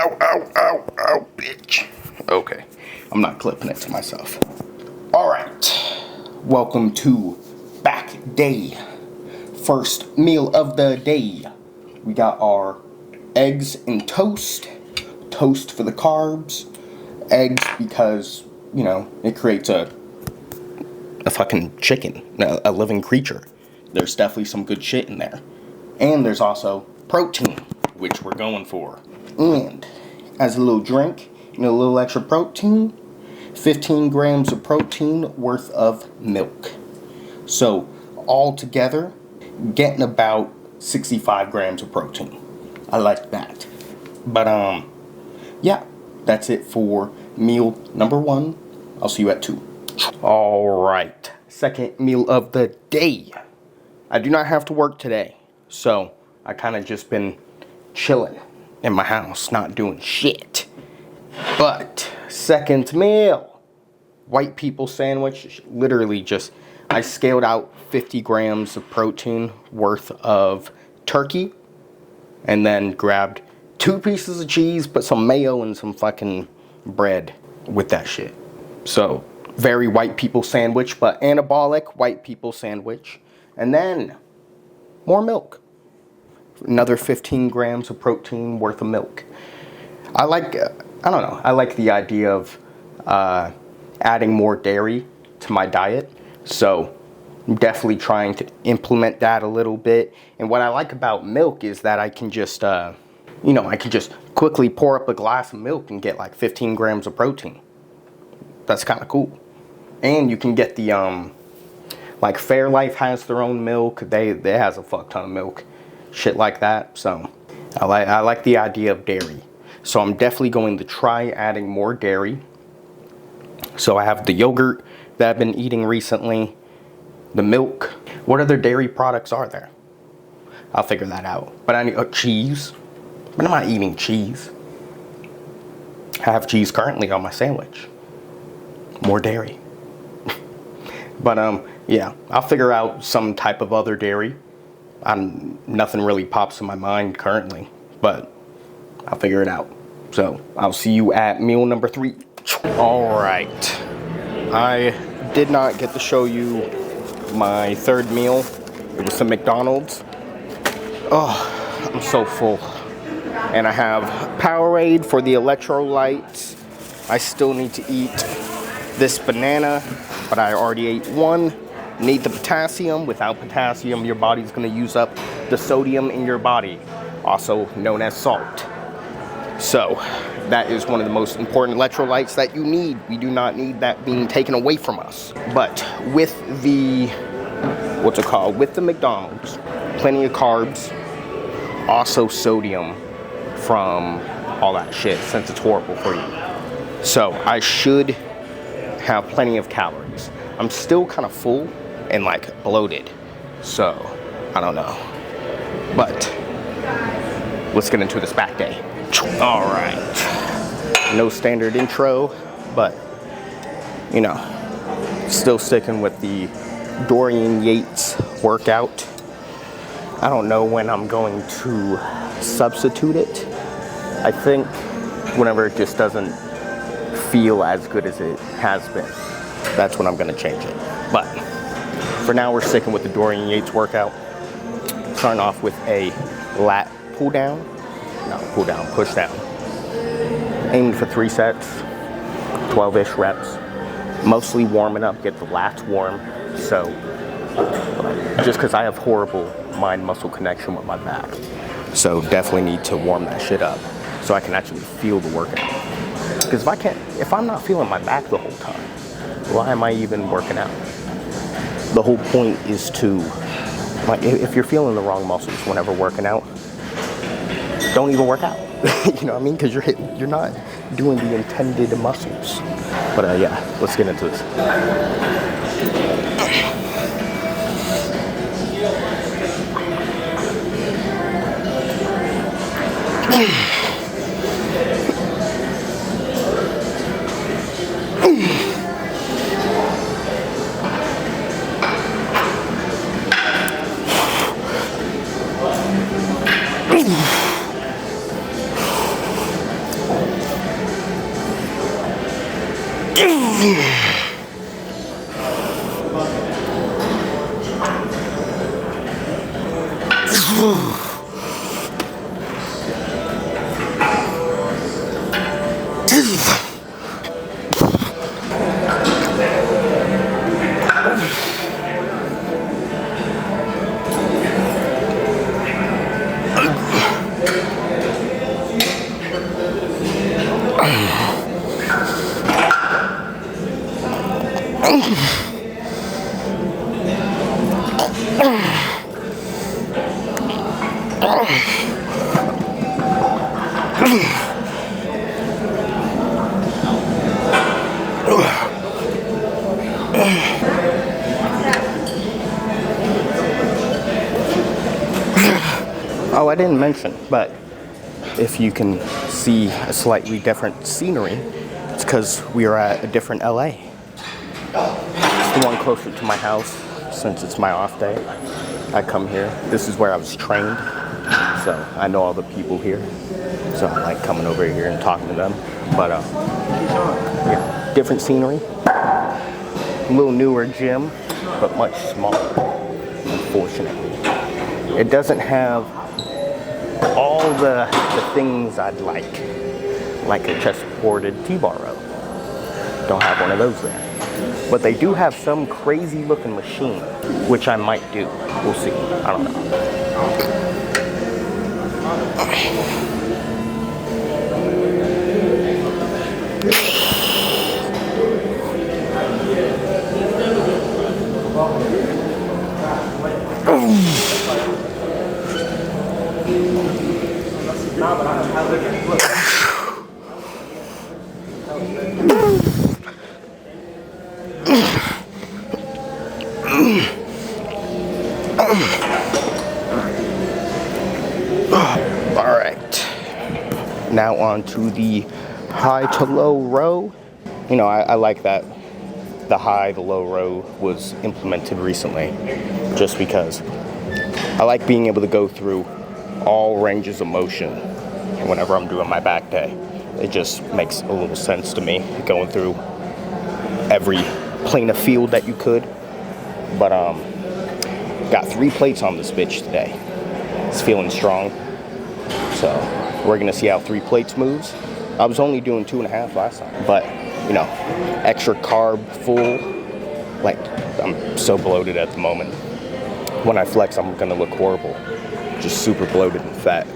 Ow, bitch. Okay, I'm not clipping it to myself. Alright, welcome to Back Day. First meal of the day. We got our eggs and toast. Toast for the carbs. Eggs because, you know, it creates a fucking chicken, a living creature. There's definitely some good shit in there. And there's also protein, which we're going for. And as a little drink, you know, a little extra protein, 15 grams of protein worth of milk. So all together, getting about 65 grams of protein. I like that. But yeah, that's it for meal number 1. I'll see you at 2. Alright, second meal of the day. I do not have to work today, so I kind of just been chilling in my house, not doing shit. But second meal, white people sandwich. Literally just, I scaled out 50 grams of protein worth of turkey, and then grabbed 2 pieces of cheese, put some mayo and some fucking bread with that shit. So very white people sandwich, but anabolic white people sandwich. And then more milk. Another 15 grams of protein worth of milk. I like the idea of adding more dairy to my diet. So I'm definitely trying to implement that a little bit. And what I like about milk is that I can just, I can just quickly pour up a glass of milk and get like 15 grams of protein. That's kind of cool. And you can get the, like Fairlife has their own milk. They has a fuck ton of milk. Shit like that. So I like the idea of dairy. So I'm definitely going to try adding more dairy. So I have the yogurt that I've been eating recently. The milk. What other dairy products are there? I'll figure that out. But I need cheese. But I'm not eating cheese. I have cheese currently on my sandwich. More dairy. But yeah, I'll figure out some type of other dairy. Nothing really pops in my mind currently, but I'll figure it out. So I'll see you at meal number 3. All right, I did not get to show you my third meal. It was some McDonald's. Oh, I'm so full. And I have Powerade for the electrolytes. I still need to eat this banana, but I already ate one. Need the potassium. Without potassium, your body's going to use up the sodium in your body, also known as salt. So that is one of the most important electrolytes that you need. We do not need that being taken away from us. But with the, with the McDonald's, plenty of carbs, also sodium from all that shit, since it's horrible for you. So I should have plenty of calories. I'm still kind of full and like bloated, so I don't know. But let's get into this back day. All right, no standard intro, but you know, still sticking with the Dorian Yates workout. I don't know when I'm going to substitute it. I think whenever it just doesn't feel as good as it has been, that's when I'm going to change it. But for now, we're sticking with the Dorian Yates workout. Starting off with a lat pull down. Not pull down, push down. Aiming for 3 sets, 12-ish reps. Mostly warming up, get the lats warm. So just because I have horrible mind-muscle connection with my back. So definitely need to warm that shit up so I can actually feel the workout. Because if I'm not feeling my back the whole time, why am I even working out? The whole point is to, like, if you're feeling the wrong muscles whenever working out, don't even work out. You know what I mean? Because you're not doing the intended muscles. But yeah, let's get into this. Oh, I didn't mention, but if you can see a slightly different scenery, it's because we are at a different LA. It's the one closer to my house since it's my off day. I come here. This is where I was trained, so I know all the people here. So I like coming over here and talking to them. But yeah, different scenery. A little newer gym, but much smaller, unfortunately. It doesn't have all the things I'd like a chest-supported T-bar row. Don't have one of those there. But they do have some crazy-looking machine, which I might do. We'll see. I don't know. All right, now on to the high to low row. You know, I like that the high to low row was implemented recently, just because I like being able to go through all ranges of motion whenever I'm doing my back day. It just makes a little sense to me, going through every plane of field that you could. But got 3 plates on this bitch today. It's feeling strong, so we're gonna see how 3 plates moves. I was only doing 2.5 last time, but you know, extra carb full. Like, I'm so bloated at the moment. When I flex, I'm gonna look horrible, just super bloated and fat.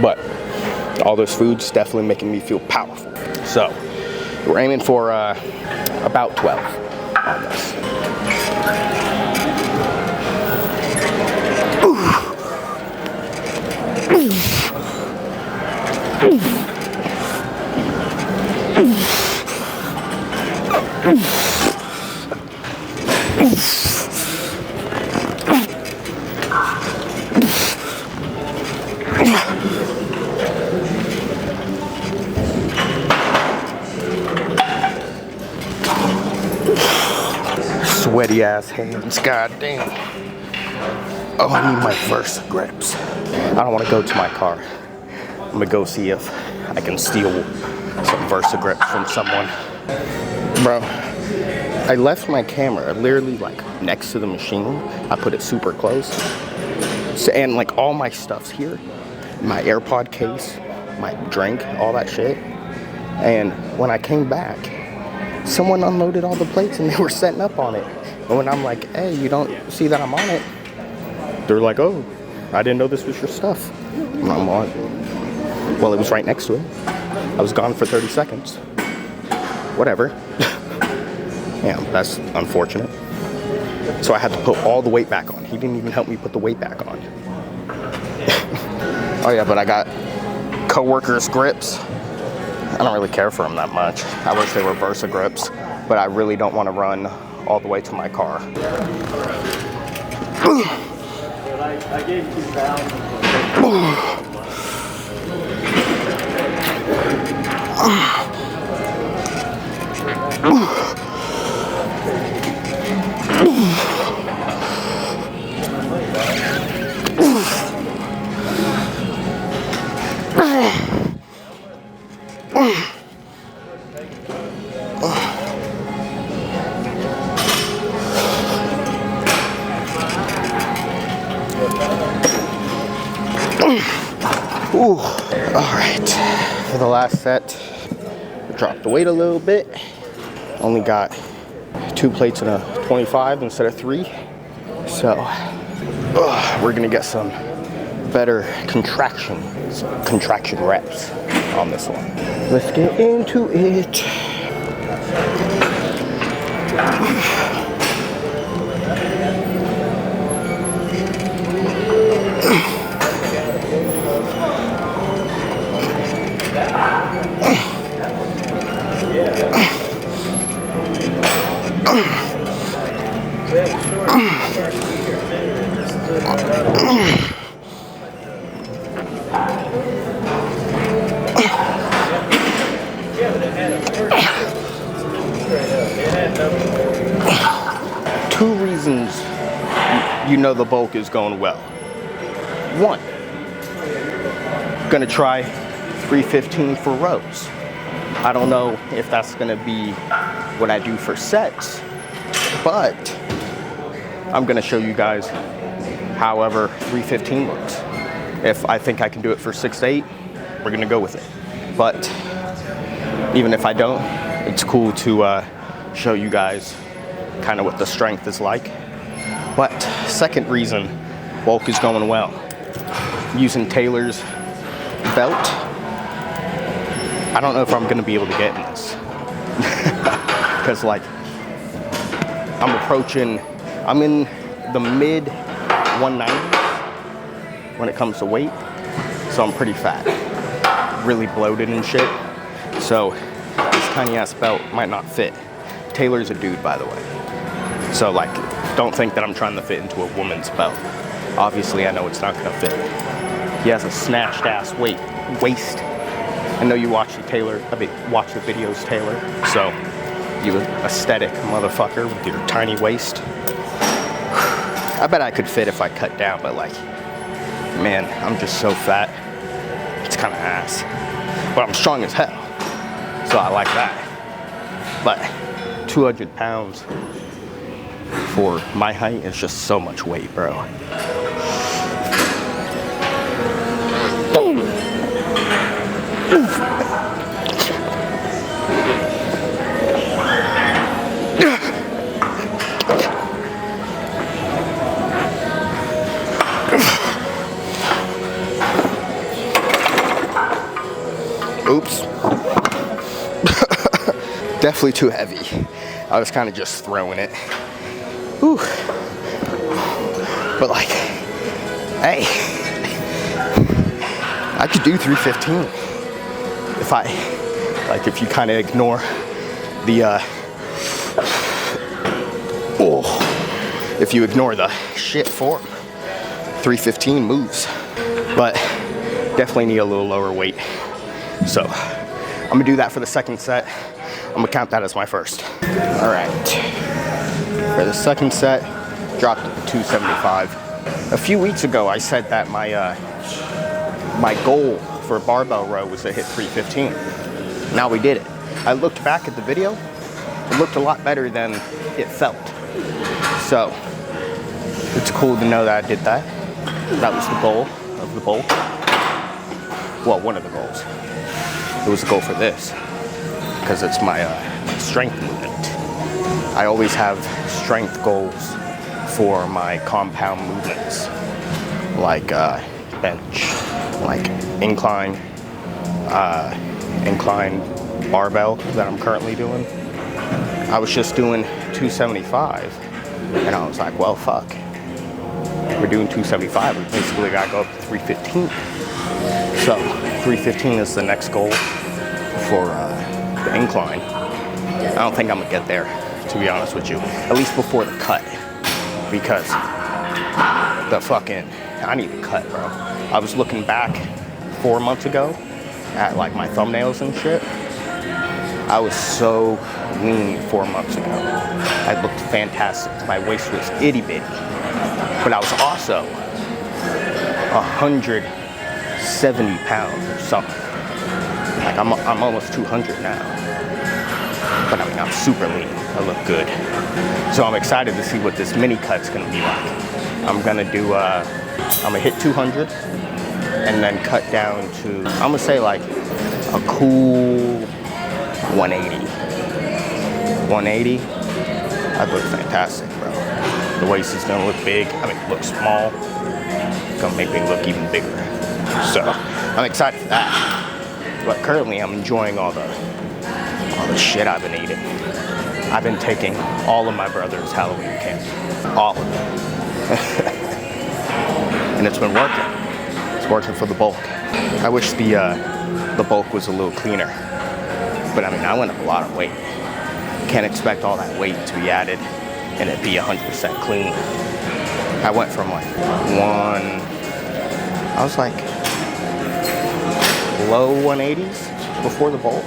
But all those foods definitely making me feel powerful. So we're aiming for about 12 on this. Sweaty ass hands, goddamn. Oh, I need my Versa grips. I don't want to go to my car. I'm gonna go see if I can steal some Versa grips from someone. Bro, I left my camera literally like next to the machine. I put it super close. So, and like all my stuff's here. My AirPod case, my drink, all that shit. And when I came back, someone unloaded all the plates and they were setting up on it. And when I'm like, hey, you don't see that I'm on it? They're like, oh, I didn't know this was your stuff. And I'm on. Well, it was right next to it. I was gone for 30 seconds. Whatever. Yeah, that's unfortunate. So I had to put all the weight back on. He didn't even help me put the weight back on. Oh yeah, but I got coworkers' grips. I don't really care for them that much. I wish they were Versa grips, but I really don't want to run all the way to my car. I gave $2,000. Ooh. All right, for the last set, dropped the weight a little bit. Only got 2 plates and a 25 instead of 3. So we're gonna get some better contraction reps on this one. Let's get into it. 2 reasons you know the bulk is going well. 1, gonna try 315 for rows. I don't know if that's gonna be what I do for sets, but I'm gonna show you guys however 315 looks. If I think I can do it for 6 to 8, we're gonna go with it. But even if I don't, it's cool to show you guys kind of what the strength is like. But second reason bulk is going well. Using Taylor's belt, I don't know if I'm gonna be able to get in this. Because like, I'm in the mid 190s when it comes to weight. So I'm pretty fat, really bloated and shit. So this tiny ass belt might not fit. Taylor's a dude, by the way. So like, don't think that I'm trying to fit into a woman's belt. Obviously, I know it's not gonna fit. He has a snatched ass waist. I know you watch the videos, Taylor. So you aesthetic motherfucker with your tiny waist. I bet I could fit if I cut down, but like, man, I'm just so fat. It's kind of ass. But I'm strong as hell. So I like that. But 200 pounds for my height is just so much weight, bro. Oops. Definitely too heavy. I was kind of just throwing it. Whew. But like, hey, I could do 315 if you kind of ignore the if you ignore the shit form. 315 moves, but definitely need a little lower weight. So I'm gonna do that for the second set. I'm gonna count that as my first. All right, for the second set, dropped it to 275. A few weeks ago, I said that my goal for a barbell row was to hit 315. Now we did it. I looked back at the video. It looked a lot better than it felt. So it's cool to know that I did that. That was the goal of the bulk. Well, one of the goals. It was a goal for this because it's my strength movement. I always have strength goals for my compound movements, like bench, like incline barbell that I'm currently doing. I was just doing 275, and I was like, well, fuck. We're doing 275. We basically gotta go up to 315. So 315 is the next goal for the incline. I don't think I'm gonna get there, to be honest with you. At least before the cut, because I need to cut, bro. I was looking back 4 months ago at like my thumbnails and shit. I was so lean 4 months ago. I looked fantastic. My waist was itty bitty, but I was also 170 pounds or something. Like I'm almost 200 now. But I mean, I'm super lean. I look good. So I'm excited to see what this mini cut's gonna be like. I'm gonna hit 200 and then cut down to, I'm gonna say like a cool 180. 180, that looks fantastic, bro. The waist is gonna look big. I mean, look small. It's gonna make me look even bigger. So I'm excited for that. But currently I'm enjoying all the shit I've been eating. I've been taking all of my brother's Halloween candy. All of it. And it's been working. It's working for the bulk. I wish the bulk was a little cleaner. But I mean, I went up a lot of weight. Can't expect all that weight to be added and it be 100% clean. I went from like I was like low 180s before the bulk.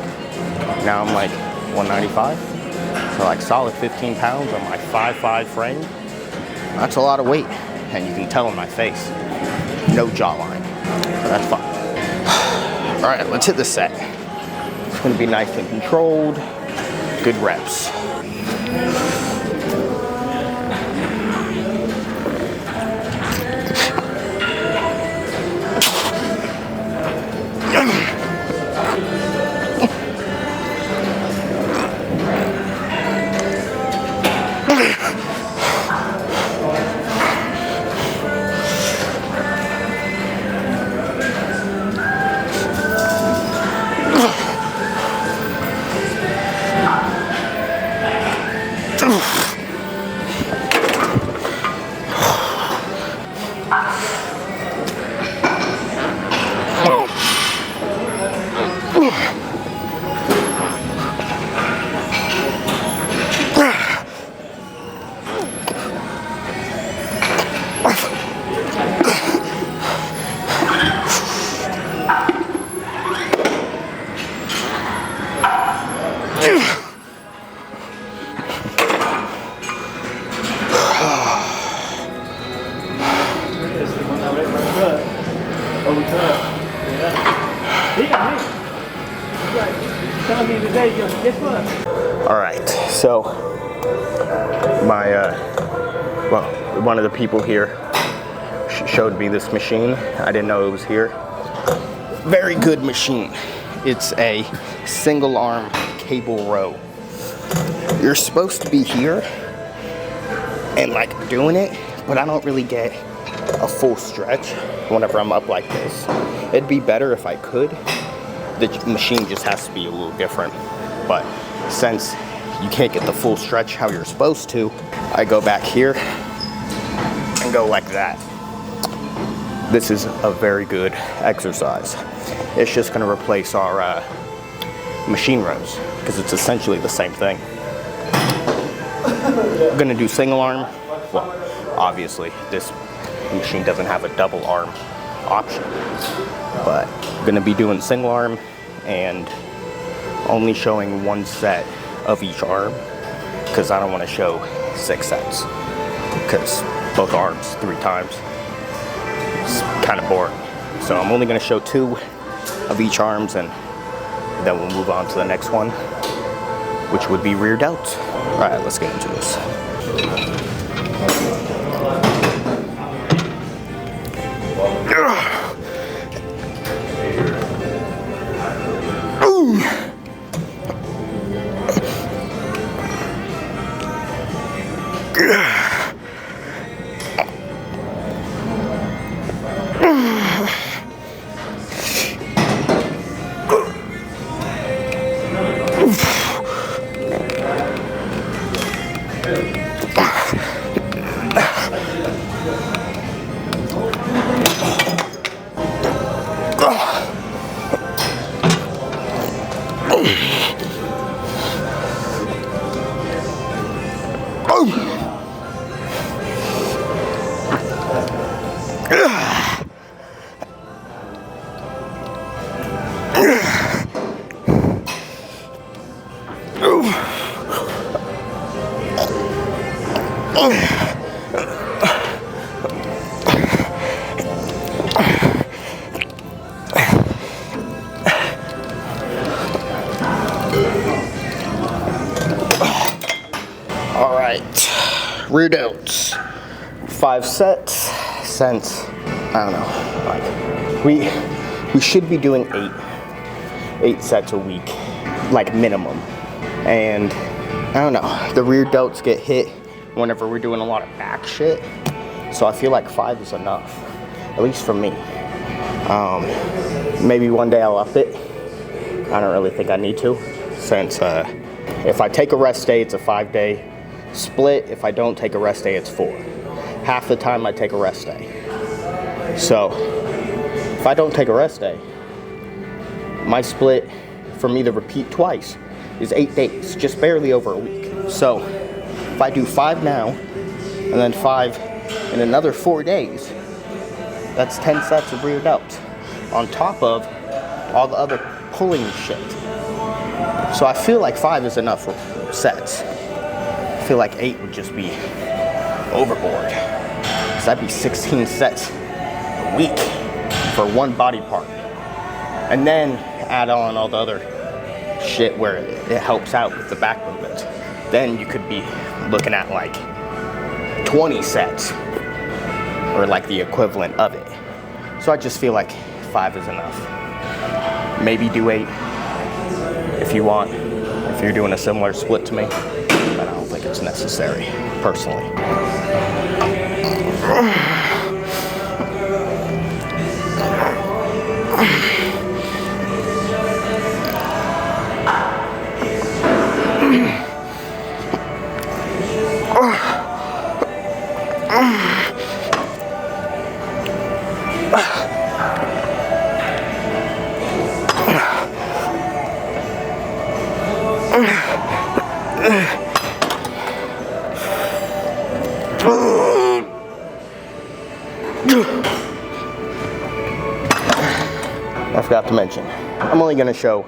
Now I'm like 195. So like solid 15 pounds on my 5'5" frame. That's a lot of weight. And you can tell in my face. No jawline. So that's fine. All right, let's hit the set. It's gonna be nice and controlled. Good reps. All right, so one of the people here showed me this machine. I didn't know it was here. Very good machine. It's a single arm cable row. You're supposed to be here and like doing it, but I don't really get a full stretch whenever I'm up like this. It'd be better if I could. The machine just has to be a little different. But since you can't get the full stretch how you're supposed to, I go back here and go like that. This is a very good exercise. It's just gonna replace our machine rows because it's essentially the same thing. I'm gonna do single arm. Well, obviously this machine doesn't have a double arm option, but I'm gonna be doing single arm and only showing one set of each arm because I don't want to show 6 sets because both arms 3 times. It's kind of boring. So I'm only going to show 2 of each arms and then we'll move on to the next one, which would be rear delts. All right, let's get into this. All right, rear delts, 5 sets since, I don't know, like we should be doing 8 sets a week, like minimum. And I don't know, the rear delts get hit whenever we're doing a lot of back shit. So I feel like 5 is enough, at least for me. Maybe one day I'll up it. I don't really think I need to, since if I take a rest day, it's a 5-day split. If I don't take a rest day, it's 4. Half the time I take a rest day. So if I don't take a rest day, my split for me to repeat twice is 8 days, just barely over a week. So if I do 5 now, and then 5 in another 4 days, that's 10 sets of rear delts, on top of all the other pulling shit. So I feel like 5 is enough sets. I feel like 8 would just be overboard. So that'd be 16 sets a week for one body part. And then add on all the other shit where it helps out with the back movements. Then you could be looking at like 20 sets, or like the equivalent of it. So I just feel like 5 is enough. Maybe do 8 if you want, if you're doing a similar split to me, but I don't think it's necessary, personally. I forgot to mention, I'm only going to show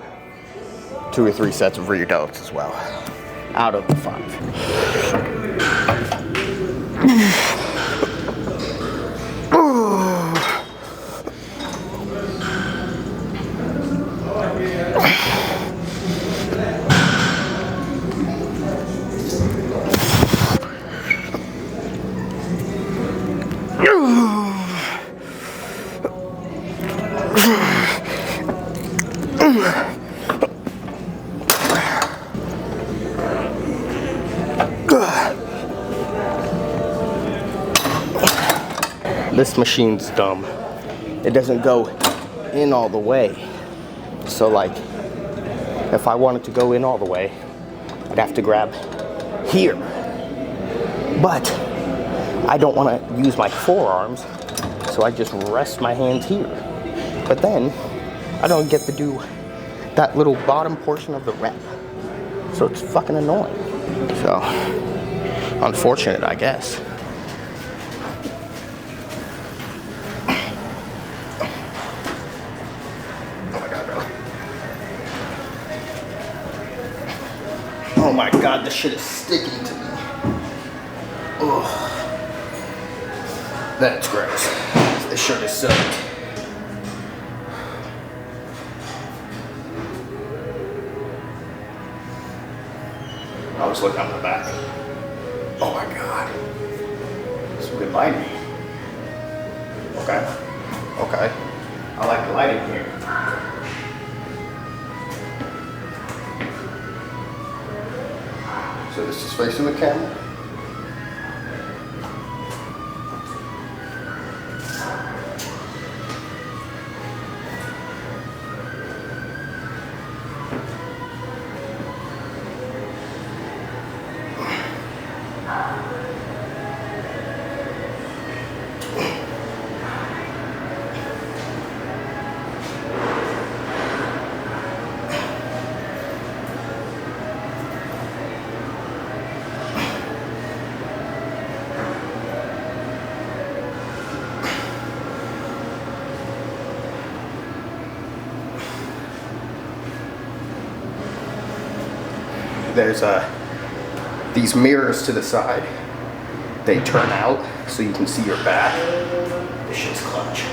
2 or 3 sets of rear delts as well, out of the 5. This machine's dumb. It doesn't go in all the way. So like, if I wanted to go in all the way, I'd have to grab here. But I don't want to use my forearms, so I just rest my hands here. But then I don't get to do that little bottom portion of the rep. So it's fucking annoying. So, unfortunate, I guess. Oh my god, this shit is sticking to me. Ugh. That's gross. This shirt is soaked. I was looking on the back. Oh my god. Some good lighting. Okay. Okay. I like the lighting here. So this is facing the camera. There's these mirrors to the side. They turn out so you can see your back. This shit's clutch.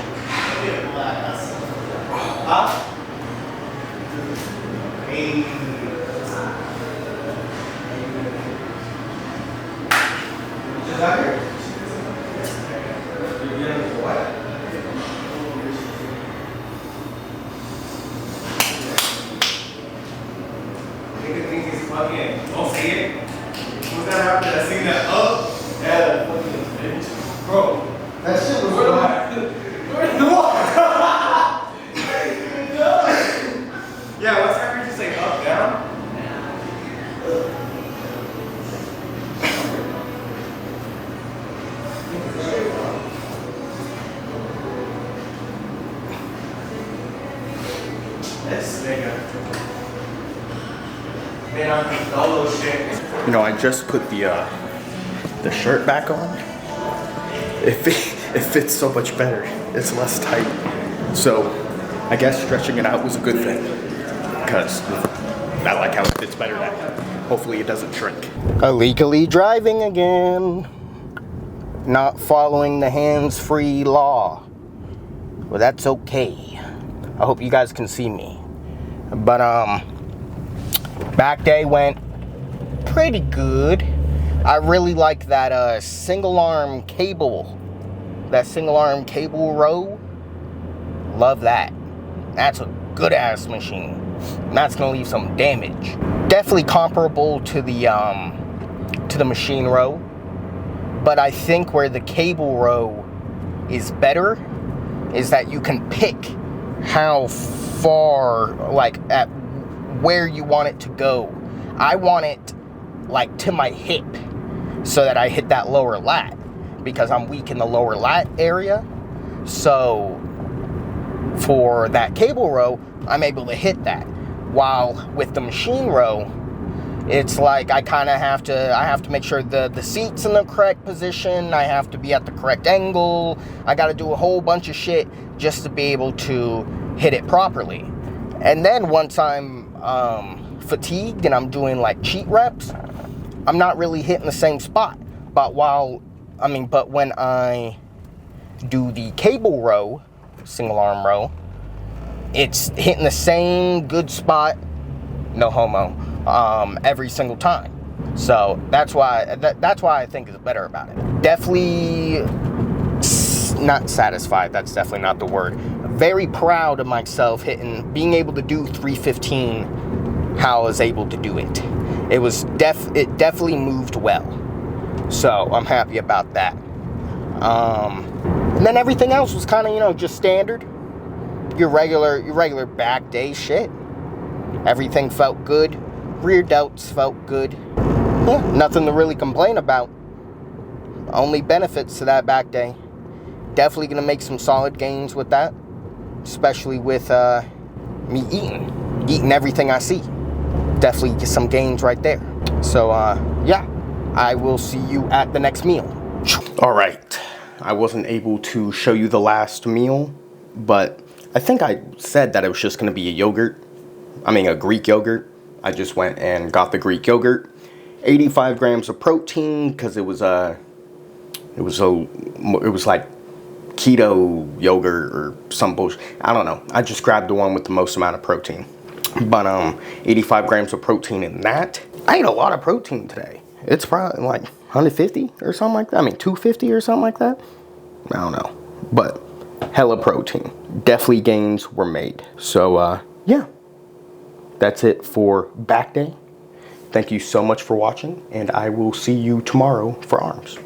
This nigga. Man, I'm solo shit. You know, I just put the shirt back on. It fits so much better. It's less tight. So, I guess stretching it out was a good thing. Because I like how it fits better now. Hopefully it doesn't shrink. Illegally driving again. Not following the hands-free law. Well, that's okay. I hope you guys can see me. But, back day went pretty good. I really like that single arm cable row. Love that. That's a good ass machine. That's gonna leave some damage. Definitely comparable to the machine row, but I think where the cable row is better is that you can pick how far, like at where you want it to go. I want it like to my hip so that I hit that lower lat because I'm weak in the lower lat area. So for that cable row, I'm able to hit that. While with the machine row, it's like I kind of have to make sure the seat's in the correct position. I have to be at the correct angle. I got to do a whole bunch of shit just to be able to hit it properly. And then once I'm fatigued and I'm doing like cheat reps, I'm not really hitting the same spot. But when I do the cable row, single arm row, it's hitting the same good spot, no homo, every single time. So that's why I think it's better about it. Definitely not satisfied. That's definitely not the word. Very proud of myself being able to do 315. How I was able to do it. It definitely moved well. So I'm happy about that. And then everything else was kind of, just standard. Your regular back day shit. Everything felt good. Rear delts felt good. Yeah, nothing to really complain about. Only benefits to that back day. Definitely gonna make some solid gains with that. Especially with me eating everything I see. Definitely get some gains right there. So yeah, I will see you at the next meal. All right, I wasn't able to show you the last meal, but I think I said that it was just gonna be a Greek yogurt. I just went and got the Greek yogurt, 85 grams of protein, because it was like keto yogurt or some bullshit. I don't know. I just grabbed the one with the most amount of protein. But 85 grams of protein in that. I ate a lot of protein today. It's probably like 150 or something like that. 250 or something like that. I don't know. But hella protein. Definitely gains were made. So yeah. That's it for back day. Thank you so much for watching, and I will see you tomorrow for arms.